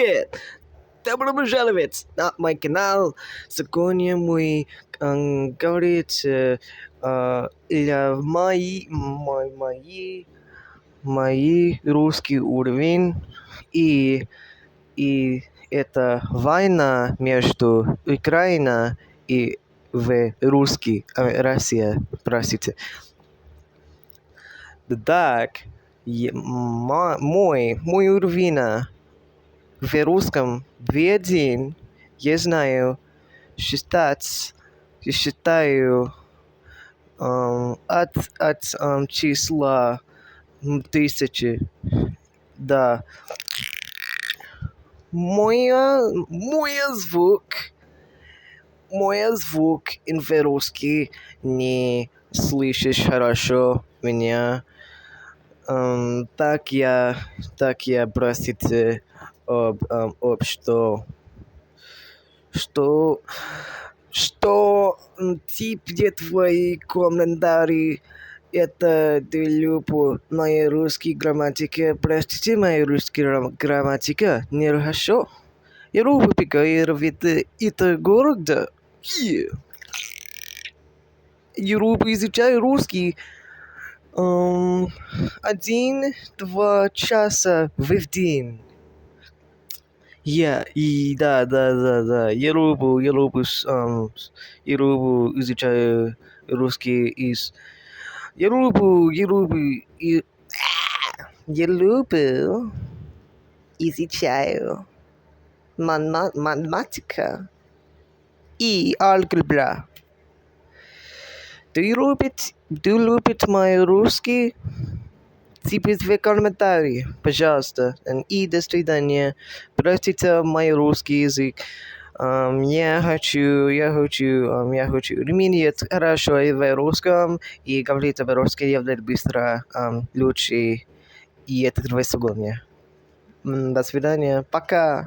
Привет! Добро пожаловать на мой канал. Сегодня мы говорить для мои русский уровень и это война между Украиной и Россия, простите. Так, мой уровень в русском B1, я знаю считаю от числа 1000. Да. Мой звук в русский не слышишь хорошо меня. Так я простите об что где твои комментарии? Это любовь моей русской грамматики. Простите, моя русская грамматика нехорошо. Я люблю говорить это города. Я люблю изучать русский 1-2 часа в день. Да. Я люблю изучать русский я люблю изучаю математика и алгебра. Ты любишь мой русский? Типа в комментарии, пожалуйста. И до свидания. Простите мой русский язык. Я хочу ремонтировать хорошо в русском и говорить в русском явно быстро, лучше. И это 2 секунды. До свидания. Пока.